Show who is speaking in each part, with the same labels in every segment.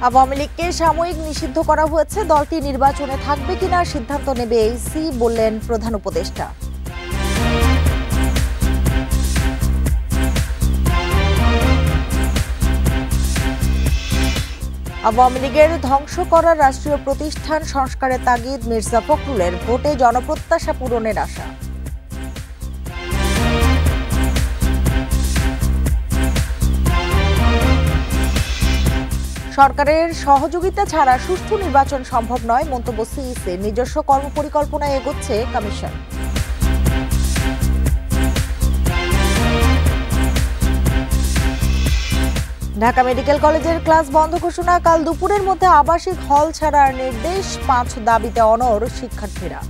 Speaker 1: আওয়ামী লীগকে সাময়িক নিষিদ্ধ করা হয়েছে, দলটি নির্বাচনে থাকবে কিনা সিদ্ধান্ত নেবে ইসি, বললেন প্রধান উপদেষ্টা। আওয়ামী লীগের ধ্বংস করা রাষ্ট্রীয় প্রতিষ্ঠান সংস্কারের তাগিদ মির্জা ফখরুলের, ভোটে জনপ্রত্যাশা পূরণের আশা। সরকারের সহযোগিতা ছাড়া সুষ্ঠু নির্বাচন সম্ভব নয়, মন্তব্য সিইসির। নিজস্ব কর্মপরিকল্পনায় এগোচ্ছে কমিশন। ঢাকা মেডিকেল কলেজের ক্লাস বন্ধ ঘোষণা, কাল দুপুরের মধ্যে আবাসিক হল ছাড়ার নির্দেশ, 5 দাবিতে অনড় শিক্ষার্থীরা।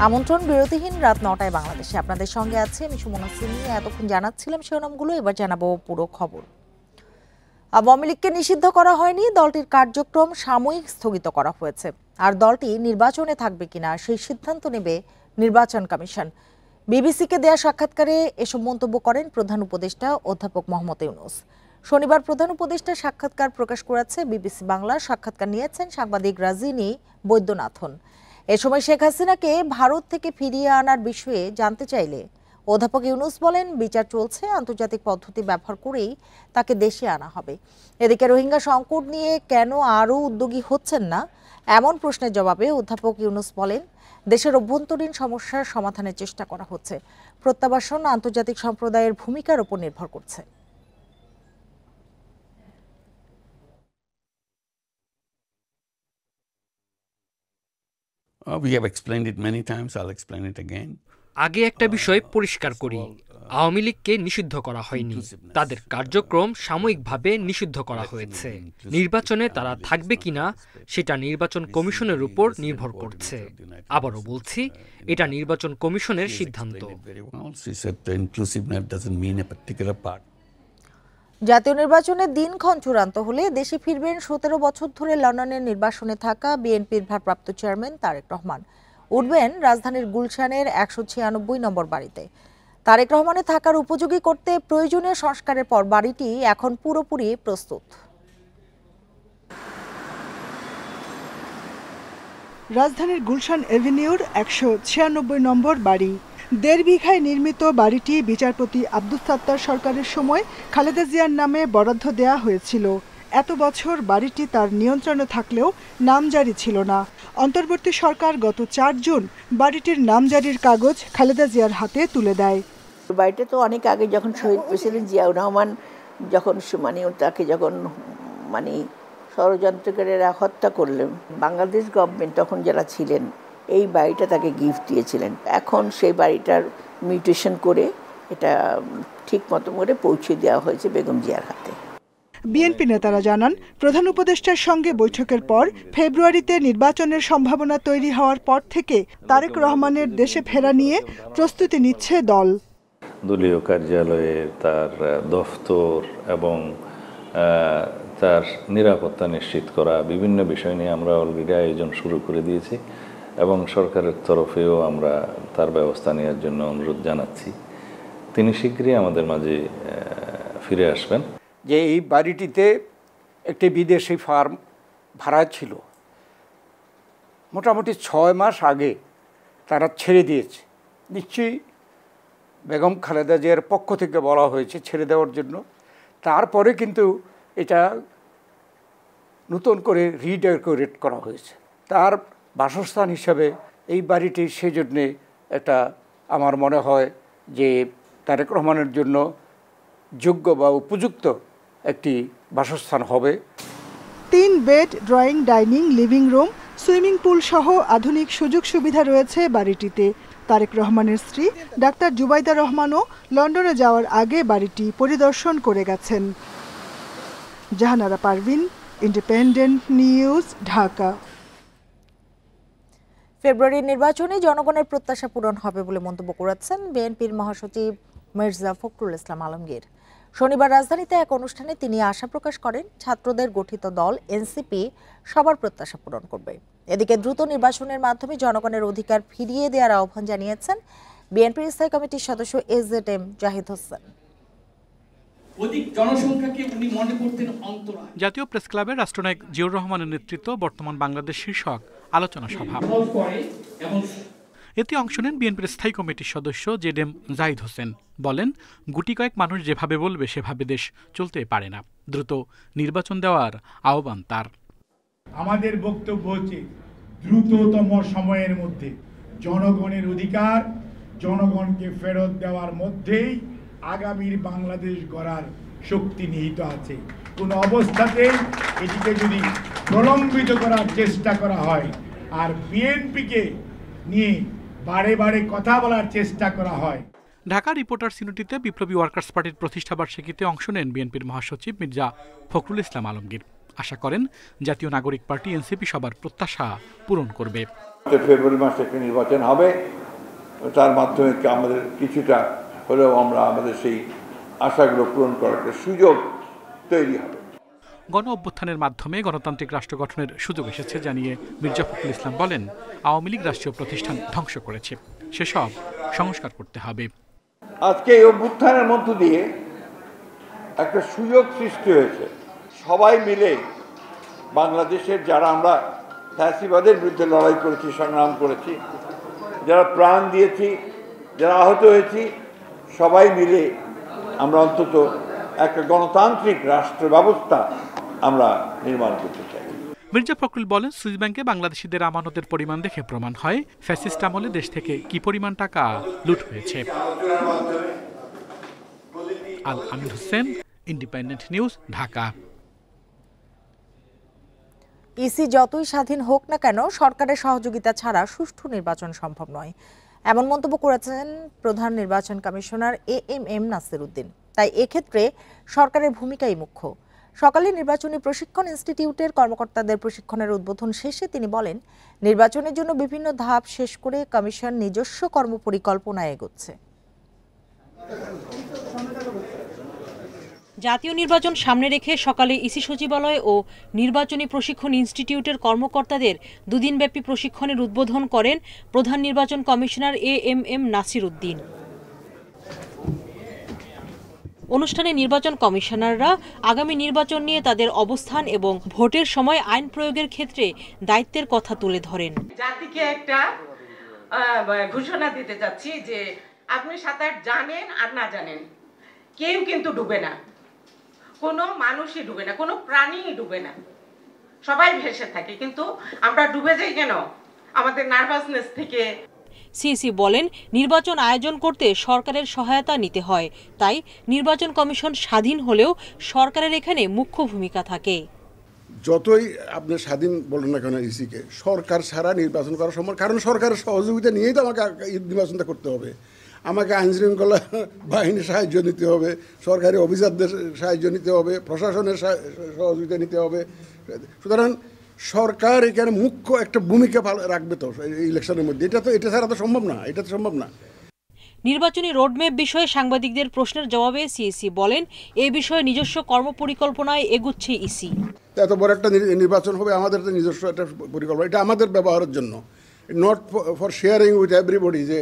Speaker 1: আমন্ত্রণ, বিরতিহীন রাত 9টায় বাংলাদেশে আপনাদের সঙ্গে আছে আমি সুমনা সিনি। এতক্ষণ জানাচ্ছিলাম শিরোনামগুলো, এবার জানাবো পুরো খবর। আওয়ামী লীগকে নিষিদ্ধ করা হয়নি, দলটির কার্যক্রম সাময়িক স্থগিত করা হয়েছে। আর দলটি নির্বাচনে থাকবে কিনা সেই সিদ্ধান্ত নেবে নির্বাচন কমিশন। বিবিসিকে দেয়া সাক্ষাৎকারে এসব মন্তব্য করেন প্রধান উপদেষ্টা অধ্যাপক মোহাম্মদ ইউনূস। শনিবার প্রধান উপদেষ্টা সাক্ষাৎকার প্রকাশ করেছে বিবিসি বাংলা। সাক্ষাৎকার নিয়েছেন সাংবাদিক রাজিনী বৈদ্যনাথন। এ সময় শেখ হাসিনাকে ভারত থেকে ফিরিয়ে আনার বিষয়ে জানতে চাইলে অধ্যাপক ইউনূস বলেন, বিচার চলছে, আন্তর্জাতিক পদ্ধতি ব্যবহার করেই তাকে দেশে আনা হবে। এদিকে রোহিঙ্গা সংকট নিয়ে কেন আরও উদ্যোগী হচ্ছেন না এমন প্রশ্নের জবাবে অধ্যাপক ইউনূস বলেন, দেশের অভ্যন্তরীণ সমস্যার সমাধানের চেষ্টা করা হচ্ছে। প্রত্যাবাসন আন্তর্জাতিক সম্প্রদায়ের ভূমিকার উপর নির্ভর করছে।
Speaker 2: We have explained it many times. I'll explain it again.
Speaker 3: আগে একটা বিষয় পরিষ্কার করি, আওয়ামী লীগকে নিষিদ্ধ করা হয়নি, তাদের কার্যক্রম সাময়িকভাবে নিষিদ্ধ করা হয়েছে। নির্বাচনে তারা থাকবে কিনা সেটা নির্বাচন কমিশনের উপর নির্ভর করছে। আবারও বলছি, এটা নির্বাচন কমিশনের সিদ্ধান্ত।
Speaker 1: জাতীয় নির্বাচনের দিনক্ষণ চূড়ান্ত হলে দেশে ফিরবেন 17 বছর ধরে লন্ডনের নির্বাসনে থাকা বিএনপির ভারপ্রাপ্ত চেয়ারম্যান তারেক রহমান। উঠবেন রাজধানীর গুলশানের 196 নম্বর বাড়িতে। তারেক রহমানের থাকার উপযোগী করতে প্রয়োজনীয় সংস্কারের পর বাড়িটি এখন পুরোপুরি প্রস্তুত।
Speaker 4: রাজধানীর গুলশান এভিনিউর 196 নম্বর বাড়ি। 1.5 বিঘায় নির্মিত বাড়িটি বিচারপতি আব্দুস সাত্তার সরকারের সময় খালেদা জিয়ার নামে বরাদ্দ দেয়া হয়েছিল। এত বছর বাড়িটি তার নিয়ন্ত্রণে থাকলেও নামজারি ছিল না। অন্তর্বর্তী সরকার গত 4 জুন বাড়িটির নামজারির কাগজ খালেদা জিয়ার হাতে তুলে দেয়।
Speaker 5: বাড়িটা তো অনেক আগে, যখন শহীদ প্রেসিডেন্ট জিয়াউর রহমান যখন তাকে যখন ষড়যন্ত্রকারীরা হত্যা করলেন, বাংলাদেশ গভর্নমেন্ট তখন যারা ছিলেন এই বাড়িটা তাকে গিফট দিয়েছিলেন। এখন সেই বাড়িটার মিউটেশন করে এটা ঠিক মতো করে পৌঁছে দেওয়া হয়েছে বেগম জিয়ার হাতে।
Speaker 4: বিএনপি নেতারা জানান, প্রধান উপদেষ্টার সঙ্গে বৈঠকের পর ফেব্রুয়ারিতে নির্বাচনের সম্ভাবনা তৈরি হওয়ার পর থেকে তারেক রহমানের দেশে ফেরা নিয়ে প্রস্তুতি নিচ্ছে দল।
Speaker 6: দলীয় কার্যালয়ে তার দফতর এবং তার নিরাপত্তা নিশ্চিত করা, বিভিন্ন বিষয় নিয়ে আমরা অলরেডি আয়োজন শুরু করে দিয়েছি এবং সরকারের তরফেও আমরা তার ব্যবস্থা নেওয়ার জন্য অনুরোধ জানাচ্ছি। তিনি শীঘ্রই আমাদের মাঝে ফিরে আসবেন।
Speaker 7: যে এই বাড়িটিতে একটি বিদেশি ফার্ম ভাড়া ছিল, মোটামুটি 6 মাস আগে তারা ছেড়ে দিয়েছে। নিশ্চয়ই বেগম খালেদা জিয়ার পক্ষ থেকে বলা হয়েছে ছেড়ে দেওয়ার জন্য। তারপরে কিন্তু এটা নতুন করে রিডেকোরেট করা হয়েছে। তার বাসস্থান হিসাবে এই বাড়িটি সেজন্যে একটা আমার মনে হয় যে তারেক রহমানের জন্য যোগ্য বা উপযুক্ত একটি বাসস্থান হবে।
Speaker 4: 3 bed, drawing, dining, living room, swimming pool সহ আধুনিক সুযোগ সুবিধা রয়েছে বাড়িটিতে। তারেক রহমানের স্ত্রী ডাক্তার জুবাইদা রহমানও লন্ডনে যাওয়ার আগে বাড়িটি পরিদর্শন করে গেছেন। Jahanara Parvin, independent news, Dhaka.
Speaker 1: ফেব্রুয়ারির নির্বাচনে জনগণের প্রত্যাশা পূরণ হবে বলে মন্তব্য করেছেন বিএনপির মহাসচিব মির্জা ফখরুল ইসলাম আলমগীর। শনিবার রাজধানীতে এক অনুষ্ঠানে তিনি আশা প্রকাশ করেন, ছাত্রদের গঠিত দল এনসিপি সবার প্রত্যাশা পূরণ করবে। এদিকে দ্রুত নির্বাচনের মাধ্যমে জনগণের অধিকার ফিরিয়ে দেওয়ার আহ্বান জানিয়েছেন বিএনপির স্থায়ী কমিটির সদস্য এজেড এম জাহিদ হোসেন।
Speaker 8: অধিক জনসংখ্যাকে উনি মনে করতেন অন্তরায়।
Speaker 9: জাতীয় প্রেস ক্লাবের রাষ্ট্রনায়ক জিয়াউর রহমানের নেতৃত্ব বর্তমান বাংলাদেশ শীর্ষক আলোচনা সভা। এতে অংশ নেন বিএনপির স্থায়ী কমিটির সদস্য জেডএম জাহিদ হোসেন। বলেন, গুটি কয়েক মানুষ যেভাবে বলবে সেভাবে দেশ চলতে পারে না, দ্রুত নির্বাচন দেওয়ার আহ্বান তার।
Speaker 10: আমাদের বক্তব্য হচ্ছে দ্রুততম সময়ের মধ্যে জনগণের অধিকার জনগণকে ফেরত দেওয়ার মধ্যেই আগামীর বাংলাদেশ গড়ার শক্তি নিহিত আছে। কোনো অবস্থাতেই এটিকে যদি প্রলম্বিত করার চেষ্টা করা হয় আর বিএনপিকে নিয়ে বারে বারে কথা বলার চেষ্টা করা হয়।
Speaker 9: ঢাকা রিপোর্টার্স ইউনিটিতে বিপ্লবী ওয়ার্কার্স পার্টির প্রতিষ্ঠা বার্ষিকীতে অংশ নেন বিএনপির মহাসচিব মির্জা ফখরুল ইসলাম আলমগীর। আশা করেন জাতীয় নাগরিক পার্টি এনসিপি সবার প্রত্যাশা পূরণ করবে।
Speaker 11: ফেব্রুয়ারি মাসে একটা নির্বাচন হবে, তার মাধ্যমে আমাদের কিছুটা হলেও আমরা আমাদের সেই আশাগুলো পূরণ করার একটা সুযোগ তৈরি হবে।
Speaker 9: গণ অভ্যুত্থানের মাধ্যমে গণতান্ত্রিক রাষ্ট্র গঠনের সুযোগ এসেছে জানিয়ে মির্জা ফখরুল ইসলাম বলেন, আওয়ামী লীগ রাষ্ট্রীয় প্রতিষ্ঠান ধ্বংস করেছে, সেসব সংস্কার করতে হবে।
Speaker 11: আজকে এই অভ্যুত্থানের মধ্য দিয়ে একটা সুযোগ সৃষ্টি হয়েছে। সবাই মিলে বাংলাদেশের যারা আমরা ফ্যাসিবাদের বিরুদ্ধে লড়াই করেছি, সংগ্রাম করেছি, যারা প্রাণ দিয়েছি, যারা আহত হয়েছি, সবাই মিলে আমরা অন্তত একটা গণতান্ত্রিক রাষ্ট্র ব্যবস্থা আমরা নির্মাণ করতে চাই।
Speaker 9: মির্জা ফখরুল বলেন, সুইস ব্যাংকে বাংলাদেশিদের আমানতের পরিমাণ দেখে প্রমাণ হয় ফ্যাসিস্ট আমলে দেশ থেকে কি পরিমাণ টাকা লুট হয়েছে। Al Amin Hossain, independent news, Dhaka.
Speaker 1: EC যতই স্বাধীন হোক না কেন, সরকারের সহযোগিতা ছাড়া সুষ্ঠু নির্বাচন সম্ভব নয়, এমন মন্তব্য করেছেন প্রধান নির্বাচন কমিশনার এএমএম নাসির উদ্দিন। তাই এক্ষেত্রে সরকারের ভূমিকাই মুখ্য। সকালে নির্বাচনী প্রশিক্ষণ ইনস্টিটিউটের কর্মকর্তাদের প্রশিক্ষণের উদ্বোধন শেষে তিনি বলেন, নির্বাচনের জন্য বিভিন্ন ধাপ শেষ করে কমিশন নিজস্ব কর্মপরিকল্পনায় এগোচ্ছে।
Speaker 12: জাতীয় নির্বাচন সামনে রেখে সকালে ইসি সচিবালয় ও নির্বাচনী প্রশিক্ষণ ইনস্টিটিউটের কর্মকর্তাদের দুদিনব্যাপী প্রশিক্ষণের উদ্বোধন করেন প্রধান নির্বাচন কমিশনার এএমএম নাসির উদ্দিন। অনুষ্ঠানে নির্বাচন কমিশনাররা আগামী নির্বাচন নিয়ে তাদের অবস্থান এবং ভোটের সময় আইন প্রয়োগের ক্ষেত্রে দায়িত্বের কথা তুলে ধরেন।
Speaker 13: জাতিকে একটা ঘোষণা দিতে চাচ্ছি যে আপনি সাঁতার জানেন আর না জানেন, কেউ কিন্তু ডুবে না, কোনো মানুষই ডুবে না, কোনো প্রাণীই ডুবে না, সবাই ভেসে থাকে। কিন্তু আমরা ডুবে যাই কেন? আমাদের নার্ভাসনেস থেকে।
Speaker 12: সিসি বলেন, নির্বাচন আয়োজন করতে সরকারের সহায়তা নিতে হয়, তাই নির্বাচন কমিশন স্বাধীন হলেও সরকারের এখানে মুখ্য ভূমিকা থাকে।
Speaker 14: যতই আপনি স্বাধীন বলেন না কেন ইসিকে, সরকার ছাড়া নির্বাচন করা সম্ভব, কারণ সরকারের সহযোগিতা নিয়েই তো আমাকে নির্বাচনটা করতে হবে। আমাকে আইনশৃঙ্খলা বাহিনীর সাহায্য নিতে হবে, সরকারি অফিসারদের সাহায্য নিতে হবে, প্রশাসনের সহযোগিতা নিতে হবে। সুতরাং সরকার এখানে মুখ্য একটা ভূমিকা রাখবে তো ইলেকশনের মধ্যে। এটা ছাড়া তো সম্ভব না, এটা তো সম্ভব না।
Speaker 12: নির্বাচনী রোডম্যাপ বিষয়ে সাংবাদিকদের প্রশ্নের জবাবে সিইসি বলেন, এই বিষয়ে নিজস্ব কর্মপরিকল্পনায় এগুচ্ছে ইসি।
Speaker 14: এত বড় একটা নির্বাচন হবে, আমাদের তো নিজস্ব একটা পরিকল্পনা, এটা আমাদের ব্যবহারের জন্য, not for sharing with everybody, যে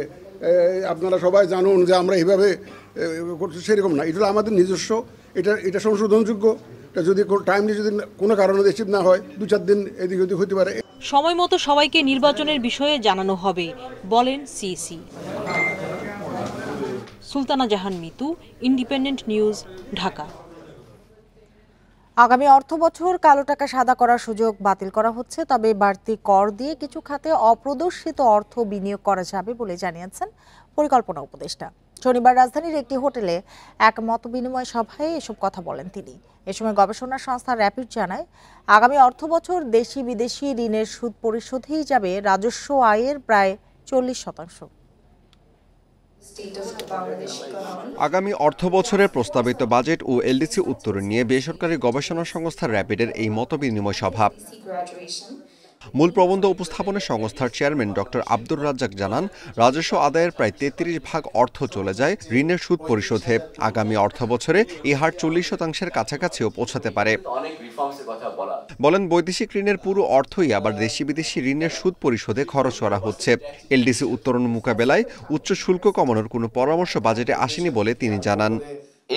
Speaker 14: আপনারা সবাই জানুন যে আমরা এইভাবে করছি, সেরকম না। এটা আমাদের নিজস্ব, এটা সংশোধনযোগ্য। এটা যদি টাইমলি যদি কোনো কারণে রিসিভ না হয়, 2-4 দিন এদিক ওদিক হতে পারে।
Speaker 12: সময় মতো সবাইকে নির্বাচনের বিষয়ে জানানো হবে বলেন সিইসি। সুলতানা জাহান মিতু, ইন্ডিপেন্ডেন্ট নিউজ, ঢাকা।
Speaker 1: আগামী অর্থবছর কালো টাকা সাদা করার সুযোগ বাতিল করা হচ্ছে, তবে বাড়তি কর দিয়ে কিছু খাতে অপ্রদর্শিত অর্থ বিনিয়োগ করা যাবে বলে জানিয়েছেন পরিকল্পনা উপদেষ্টা। শনিবার রাজধানীর একটি হোটেলে এক মতবিনিময় সভায় এসব কথা বলেন তিনি। এ সময় গবেষণা সংস্থা র্যাপিড জানায়, আগামী অর্থবছর দেশি বিদেশি ঋণের সুদ পরিশোধেই যাবে রাজস্ব আয়ের প্রায় 40%।
Speaker 15: আগামী অর্থবছরের প্রস্তাবিত বাজেট ও এলডিসি উত্তরণ নিয়ে বেসরকারি গবেষণা সংস্থা র্যাপিডের এই মতবিনিময় সভা। মূল প্রবন্ধ উপস্থাপনের সংস্থার চেয়ারম্যান ডক্টর আব্দুর রাজ্জাক জানান, রাজস্ব আদায়ের প্রায় 33% অর্থ চলে যায় ঋণের সুদ পরিশোধে। আগামী অর্থবছরে এই হার 40%-এর কাছাকাছিও পৌঁছাতে পারে। বলেন, বৈদেশিক ঋণের পুরো অর্থই আবার দেশি বিদেশি ঋণের সুদ পরিশোধে খরচ করা হচ্ছে। এলডিসি উত্তরণ মোকাবেলায় উচ্চ শুল্ক কমানোর কোনো পরামর্শ বাজেটে আসেনি বলে তিনি জানান।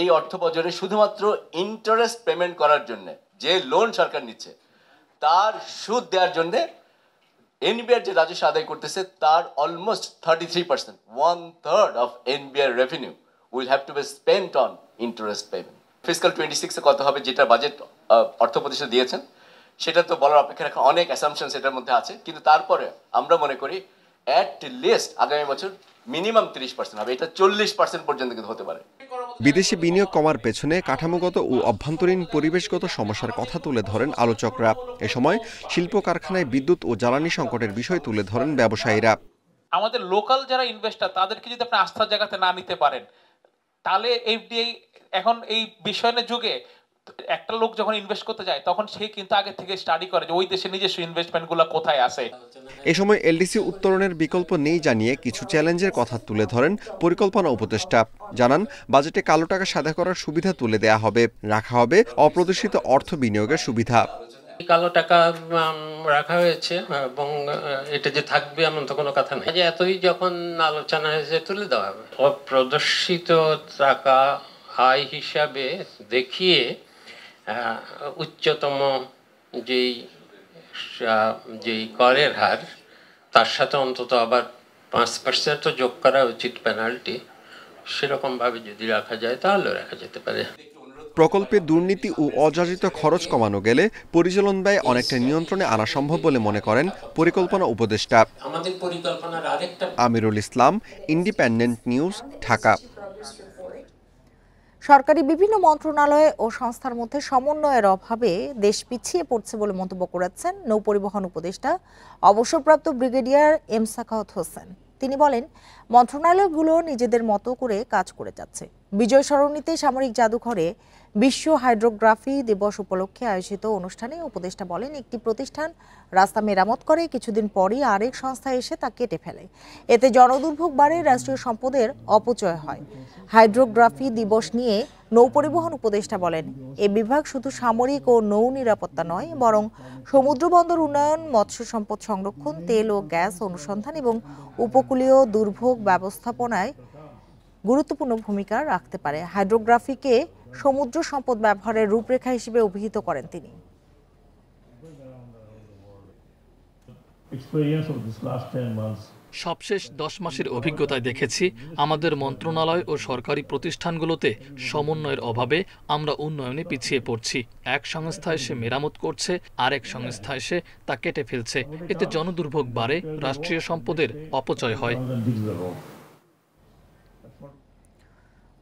Speaker 16: এই অর্থ বছরে শুধুমাত্র ইন্টারেস্ট পেমেন্ট করার জন্য যে লোন সরকার নিচ্ছে তার সুদ দেওয়ার জন্য এনবিআর যে রাজস্ব আদায় করতেছে তার almost 33%, 1/3 of NBR revenue will have to be spent on interest payment. Fiscal 26-এ কত হবে যেটা বাজেট অর্থ উপদেষ্টা দিয়েছেন সেটা তো বলার অপেক্ষা রাখা অনেক অ্যাসাম্পশন এটার মধ্যে আছে, কিন্তু তারপরে আমরা মনে করি অ্যাট লিস্ট আগামী বছর মিনিমাম 30% হবে, এটা 40% পর্যন্ত কিন্তু হতে পারে।
Speaker 15: বিদেশি বিনিয়োগ কমার পেছনে কাঠামোগত ও অভ্যন্তরীণ পরিবেশগত সমস্যার কথা তুলে ধরেন আলোচকরা। এ সময় শিল্প কারখানায় বিদ্যুৎ ও জ্বালানি সংকটের বিষয় তুলে ধরেন ব্যবসায়ীরা।
Speaker 17: আমাদের লোকাল যারা ইনভেস্টর তাদেরকে যদি আপনি আস্থার জায়গাতে না নিতে পারেন তাহলে এফডিআই এখন এই বিশ্বায়নের যুগে একটা লোক যখন ইনভেস্ট করতে যায় তখন সে কিন্তু আগে থেকে স্টাডি করে যে ওই দেশে নিজস্ব ইনভেস্টমেন্টগুলো কোথায় আছে।
Speaker 15: এ সময় এলডিসি উত্তরণের বিকল্প নেই জানিয়ে কিছু চ্যালেঞ্জের কথা তুলে ধরেন পরিকল্পনা উপদেষ্টা। জানান বাজেটে কালো টাকা সাদা করার সুবিধা তুলে দেয়া হবে, রাখা হবে অপ্রদর্শিত অর্থ বিনিয়োগের সুবিধা।
Speaker 18: কালো টাকা রাখা হয়েছে এবং এটা যে থাকবে এমন তো কোনো কথা নেই, এতই যখন আলোচনা হয়েছে তুলে দেওয়া হবে। অপ্রদর্শিত টাকা আয় হিসাবে দেখিয়ে উচ্চতম যেই করের হার তার সাথে অন্তত আবার 5% যোগ করা উচিত পেনাল্টি, সেরকমভাবে যদি রাখা যায় তাহলে রাখা যেতে পারে।
Speaker 15: প্রকল্পে দুর্নীতি ও অযাচিত খরচ কমানো গেলে পরিচালন ব্যয় অনেকটা নিয়ন্ত্রণে আনা সম্ভব বলে মনে করেন পরিকল্পনা উপদেষ্টা।
Speaker 18: আমাদের পরিকল্পনার আরেকটা
Speaker 15: আমিরুল ইসলাম, ইন্ডিপেন্ডেন্ট নিউজ, ঢাকা।
Speaker 1: সরকারি বিভিন্ন মন্ত্রণালয় ও সংস্থার মধ্যে সমন্বয়ের অভাবে দেশ পিছিয়ে পড়ছে বলে মন্তব্য করেছেন নৌপরিবহন উপদেষ্টা অবসরপ্রাপ্ত ব্রিগেডিয়ার এম সাখাওয়াত হোসেন। তিনি বলেন, মন্ত্রণালয়গুলো নিজেদের মতো করে কাজ করে যাচ্ছে। বিজয় সরণিতে সামরিক জাদুঘরে বিশ্ব হাইড্রোগ্রাফি দিবস উপলক্ষে আয়োজিত অনুষ্ঠানে উপদেষ্টা বলেন, একটি প্রতিষ্ঠান রাস্তা মেরামত করে, কিছুদিন পরই আরেক সংস্থা এসে তা কেটে ফেলে। এতে জনদুর্ভোগ বাড়ে, রাষ্ট্রীয় সম্পদের অপচয় হয়। হাইড্রোগ্রাফি দিবস নিয়ে নৌপরিবহন উপদেষ্টা বলেন, এ বিভাগ শুধু সামরিক ও নৌ নিরাপত্তা নয়, বরং সমুদ্র বন্দর উন্নয়ন, মৎস্য সম্পদ সংরক্ষণ, তেল ও গ্যাস অনুসন্ধান এবং উপকূলীয় দুর্ভোগ ব্যবস্থাপনায় গুরুত্বপূর্ণ ভূমিকা রাখতে পারে। হাইড্রোগ্রাফিকে সমুদ্র সম্পদ ব্যবহারের রূপরেখা হিসেবে অভিহিত করেন তিনি।
Speaker 19: সবশেষ 10 মাসের অভিজ্ঞতায় দেখেছি আমাদের মন্ত্রণালয় ও সরকারি প্রতিষ্ঠানগুলোতে সমন্বয়ের অভাবে আমরা উন্নয়নে পিছিয়ে পড়ছি। এক সংস্থা এসে মেরামত করছে, আরেক সংস্থা এসে তা কেটে ফেলছে। এতে জনদুর্ভোগ বাড়ে, রাষ্ট্রীয় সম্পদের অপচয় হয়।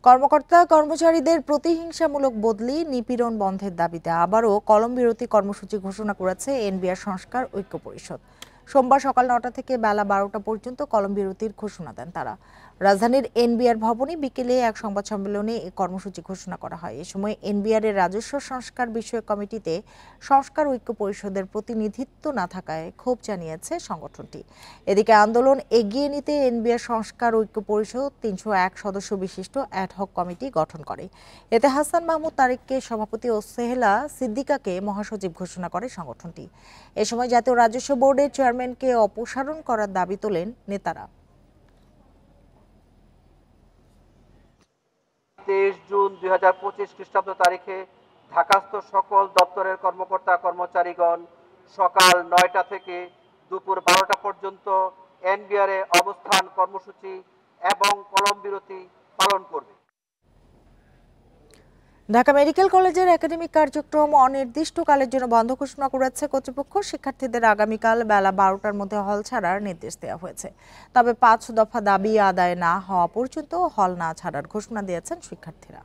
Speaker 1: কর্মকর্তা কর্মচারীদের প্রতিহিংসামূলক বদলি, নিপীড়ন বন্ধের দাবিতে আবারও কলম বিরতি কর্মসূচি ঘোষণা করেছে এনবিআর সংস্কার ঐক্য পরিষদ। সোমবার সকাল 9টা থেকে বেলা 12টা পর্যন্ত কলম বিরতির ঘোষণা দেন তারা। রাজধানীর এনবিআর ভবনে বিকেলে এক সংবাদ সম্মেলনে এই কর্মসূচি ঘোষণা করা হয়। এ সময় এনবিআর এর রাজস্ব সংস্কার বিষয়ক কমিটিতে সংস্কার ঐক্য পরিষদের প্রতিনিধিত্ব না থাকায় ক্ষোভ জানিয়েছে সংগঠনটি। এদিকে আন্দোলন এগিয়ে নিতে এনবিআর সংস্কার ঐক্য পরিষদ 301 সদস্য বিশিষ্ট অ্যাডহক কমিটি গঠন করে। এতে হাসান মাহমুদ তারেককে সভাপতি ও সেহেলা সিদ্দিকাকে মহাসচিব ঘোষণা করে সংগঠনটি। এ সময় জাতীয় রাজস্ব বোর্ডের চেয়ারম্যানকে অপসারণ করার দাবি তোলেন নেতারা।
Speaker 20: 23 জুন 2025 খ্রিস্টাব্দ তারিখে ঢাকাস্থ সকল দপ্তরের কর্মকর্তা কর্মচারীগণ সকাল 9টা থেকে দুপুর 12টা পর্যন্ত এনবিআর এ অবস্থান কর্মসূচি এবং কলম বিরতি পালন করবে।
Speaker 1: ঢাকা মেডিকেল কলেজের একাডেমিক কার্যক্রম অনির্দিষ্টকালের জন্য বন্ধ ঘোষণা করেছে কর্তৃপক্ষ। শিক্ষার্থীদের আগামীকাল বেলা 12টার মধ্যে হল ছাড়ার নির্দেশ দেওয়া হয়েছে। তবে 5 দফা দাবি আদায় না হওয়া পর্যন্ত হল না ছাড়ার ঘোষণা দিয়েছেন শিক্ষার্থীরা।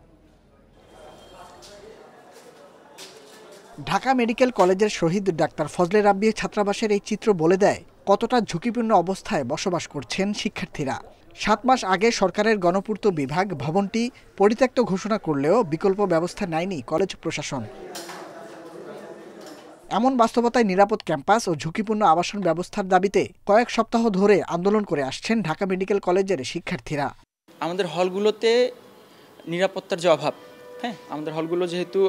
Speaker 21: ঢাকা মেডিকেল কলেজের শহীদ ডাক্তার ফজলে রাব্বি ছাত্রাবাসের এই চিত্র বলে দেয় কতটা ঝুঁকিপূর্ণ অবস্থায় বসবাস করছেন শিক্ষার্থীরা। 7 মাস আগে সরকারের গণপূর্ত বিভাগ ভবনটি পরিত্যক্ত ঘোষণা করলেও বিকল্প ব্যবস্থা নেয়নি কলেজ প্রশাসন। এমন বাস্তবতায় নিরাপদ ক্যাম্পাস ও ঝুঁকিপূর্ণ আবাসন ব্যবস্থার দাবিতে কয়েক সপ্তাহ ধরে আন্দোলন করে আসছেন ঢাকা মেডিকেল কলেজের শিক্ষার্থীরা।
Speaker 22: আমাদের হলগুলোতে নিরাপত্তার যে অভাব, আমাদের হলগুলো যেহেতু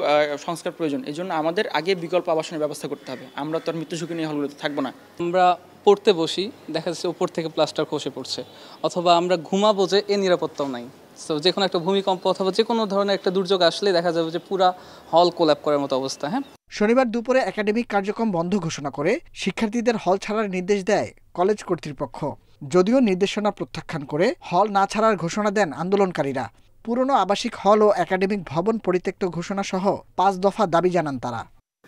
Speaker 22: সংস্কার প্রয়োজন, এই জন্য আমাদের আগে বিকল্প আবাসনের ব্যবস্থা করতে হবে। আমরা তো আর মৃত্যু ঝুঁকি নিয়ে হলগুলোতে থাকবো না।
Speaker 23: আমরা পড়তে বসি, দেখা যাচ্ছে উপর থেকে প্লাস্টার খসে পড়ছে, অথবা আমরা ঘুমাবো যে এ নিরাপত্তাও নাই।
Speaker 2: সো যে কোনো একটা ভূমিকম্প অথবা যে কোনো ধরনের একটা দুর্যোগ আসলে দেখা যাবে যে পুরা হল কোল্যাপ করার মতো অবস্থা। হ্যাঁ,
Speaker 21: শনিবার দুপুরে একাডেমিক কার্যক্রম বন্ধ ঘোষণা করে শিক্ষার্থীদের হল ছাড়ার নির্দেশ দেয় কলেজ কর্তৃপক্ষ। যদিও নির্দেশনা প্রত্যাখ্যান করে হল না ছাড়ার ঘোষণা দেন আন্দোলনকারীরা। পুরনো আবাসিক হল ও একাডেমিক ভবন পরিত্যক্ত ঘোষণা সহ 5 দফা দাবি জানান তারা।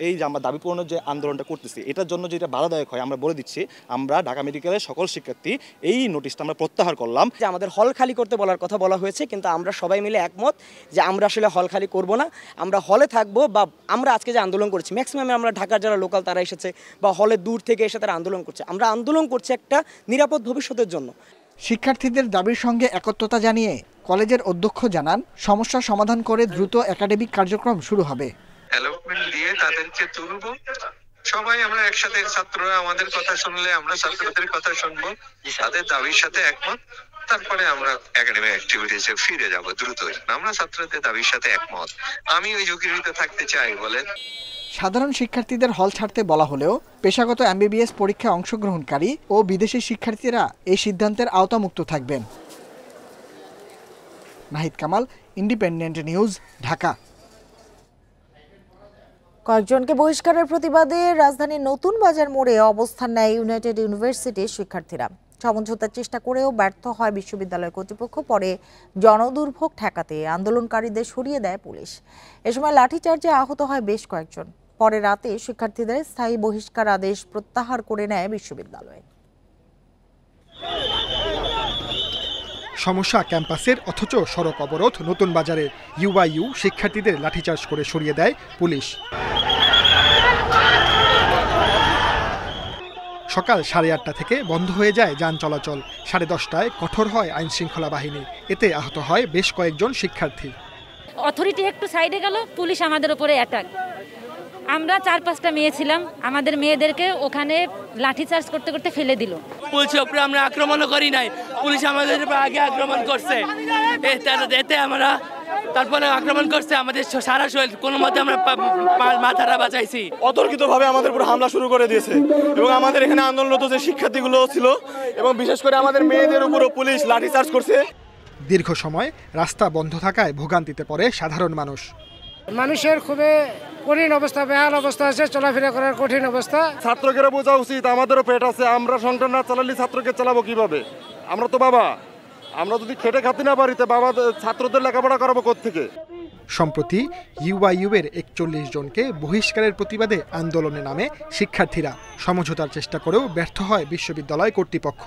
Speaker 3: এই যে আমরা দাবি পূরণের যে আন্দোলনটা করতেছি, এটার জন্য যেটা বাধাদায়ক হয় আমরা বলে দিচ্ছি, আমরা ঢাকা মেডিকেলের সকল শিক্ষার্থী এই নোটিশটা আমরা প্রত্যাহার করলাম।
Speaker 23: যে আমাদের হল খালি করতে বলার কথা বলা হয়েছে, কিন্তু আমরা সবাই মিলে একমত যে আমরা আসলে হল খালি করব না, আমরা হলে থাকবো। বা আমরা আজকে যে আন্দোলন করছি ম্যাক্সিমাম আমরা ঢাকার যারা লোকাল তারা এসেছে বা হলে দূর থেকে এসে তারা আন্দোলন করছে। আমরা আন্দোলন করছি একটা নিরাপদ ভবিষ্যতের জন্য।
Speaker 21: শিক্ষার্থীদের দাবির সঙ্গে একত্রতা জানিয়ে কলেজের অধ্যক্ষ জানান, সমস্যা সমাধান করে দ্রুত একাডেমিক কার্যক্রম শুরু হবে।
Speaker 24: অ্যালটমেন্ট দিয়ে তাদেরকে তুলব, সবাই আমরা একসাথে, ছাত্ররা আমাদের কথা শুনলে আমরা ছাত্রদের কথা শুনবো, তাদের দাবির সাথে একমত, তারপরে আমরা একাডেমিক অ্যাক্টিভিটিসে ফিরে যাব দ্রুত। আমরা ছাত্রদের দাবির সাথে একমত, আমি ওই ঝুঁকিতে থাকতে চাই বলেন।
Speaker 21: সাধারণ শিক্ষার্থীদের হল ছাড়তে বলা হলেও পেশাগত MBBS পরীক্ষায় অংশগ্রহণকারী ও বিদেশি শিক্ষার্থীরা এই সিদ্ধান্তের আওতামুক্ত থাকবেন। Nahid Kamal, independent news, Dhaka.
Speaker 1: কয়েকজনকে বহিষ্কারের প্রতিবাদে রাজধানীর নতুন বাজার মোড়ে অবস্থান নেয় ইউনাইটেড ইউনিভার্সিটির শিক্ষার্থীরা। সমঝোতার চেষ্টা করেও ব্যর্থ হয় বিশ্ববিদ্যালয় কর্তৃপক্ষ। পরে জনদুর্ভোগ ঠেকাতে আন্দোলনকারীদের সরিয়ে দেয় পুলিশ। এ সময় লাঠিচার্জে আহত হয় বেশ কয়েকজন। পরে রাতে শিক্ষার্থীদের স্থায়ী বহিষ্কার আদেশ প্রত্যাহার করে নেয় বিশ্ববিদ্যালয়।
Speaker 25: সমস্যা ক্যাম্পাসের, অথচ সড়ক অবরোধ নতুন বাজারে। ইউআইইউ শিক্ষার্থীদের লাঠিচার্জ করে সরিয়ে দেয় পুলিশ। সকাল 8:30 থেকে বন্ধ হয়ে যায় যান চলাচল। 10:30টায় কঠোর হয় আইন শৃঙ্খলা বাহিনী। এতে আহত হয় বেশ কয়েকজন শিক্ষার্থী।
Speaker 26: অথরিটি একটু সাইডে গেল, পুলিশ আমাদের উপরে অ্যাটাক। আমরা 4-5টা মেয়ে ছিলাম, আমাদের মেয়েদেরকে ওখানে লাঠিচার্জ করতে করতে ফেলে দিল।
Speaker 27: পুলিশের উপরে আমরা আক্রমণও করি নাই, পুলিশ আমাদের উপরে আগে আক্রমণ করছে। এতে আমরা তারপরে আক্রমণ করছে আমাদের সারা শরীর, কোনো মতে আমরা মাথাটা বাঁচাইছি।
Speaker 3: অতর্কিতভাবে আমাদের উপর হামলা শুরু করে দিয়েছে এবং আমাদের এখানে আন্দোলনরত যে শিক্ষার্থীগুলো ছিল এবং বিশেষ করে আমাদের মেয়েদের উপরও পুলিশ লাঠিচার্জ করছে।
Speaker 25: দীর্ঘ সময় রাস্তা বন্ধ থাকায় ভোগান্তিতে পড়ে সাধারণ মানুষ।
Speaker 28: মানুষের খুবই কঠিন অবস্থা, বেহাল অবস্থা আছে, চলাফেরা করার কঠিন অবস্থা।
Speaker 3: ছাত্রকে বোঝা উচিত, আমাদেরও পেট আছে, আমরা সংসার না চালালে ছাত্রকে চালাবো কিভাবে? আমরা তো বাবা, আমরা যদি খেটে খাতে না পারি, বাবা ছাত্রদের লেখাপড়া করাবো কোত্থেকে?
Speaker 25: সম্প্রতি ইউআইইউ-এর 41 জনকে বহিষ্কারের প্রতিবাদে আন্দোলনে নামে শিক্ষার্থীরা। সমঝোতার চেষ্টা করেও ব্যর্থ হয় বিশ্ববিদ্যালয় কর্তৃপক্ষ।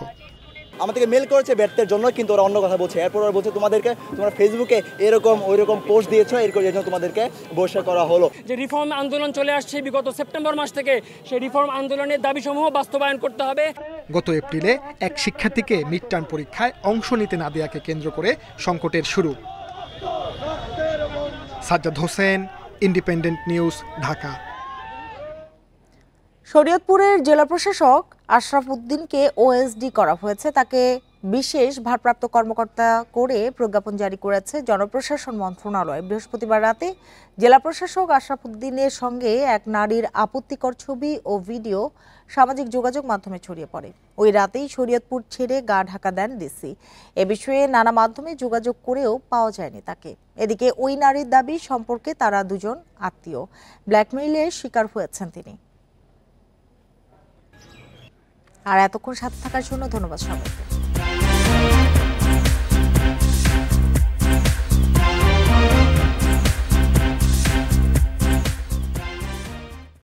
Speaker 3: আমাদেরকে মেল করেছে ব্যর্থের জন্য, কিন্তু ওরা অন্য কথা বলছে। এরপর ওরা বলছে তোমাদেরকে, তোমরা ফেসবুকে এরকম ওইরকম পোস্ট দিয়েছো, এর জন্য তোমাদেরকে বহিষ্কার করা হলো।
Speaker 27: যে রিফর্ম আন্দোলন চলে আসছে বিগত সেপ্টেম্বর মাস থেকে, সেই রিফর্ম আন্দোলনের দাবিসমূহ বাস্তবায়ন করতে হবে।
Speaker 25: গত এপ্রিলে এক শিক্ষার্থীকে মিড টার্ম পরীক্ষায় অংশ নিতে না দেওয়াকে কেন্দ্র করে সংকটের শুরু। Sajjad Hossain, independent news, Dhaka.
Speaker 1: শরীয়তপুরের জেলা প্রশাসক আশরাফ উদ্দিনকে ওএসডি করা হয়েছে। তাকে বিশেষ ভারপ্রাপ্ত কর্মকর্তা করে প্রজ্ঞাপন জারি করেছে জনপ্রশাসন মন্ত্রণালয়। বৃহস্পতিবার রাতে জেলা প্রশাসক আশরাফ উদ্দিনের সঙ্গে এক নারীর আপত্তিকর ছবি ও ভিডিও সামাজিক যোগাযোগ মাধ্যমে ছড়িয়ে পড়ে। ওই রাতেই শরীয়তপুর ছেড়ে গা ঢাকা দেন ডিসি। এ বিষয়ে নানা মাধ্যমে যোগাযোগ করেও পাওয়া যায়নি তাকে। এদিকে ওই নারীর দাবি সম্পর্কে তারা দুজন আত্মীয়। ব্ল্যাকমেইলের শিকার হয়েছেন তিনি। আর এতক্ষণ সাথে থাকার জন্য ধন্যবাদ সবাইকে।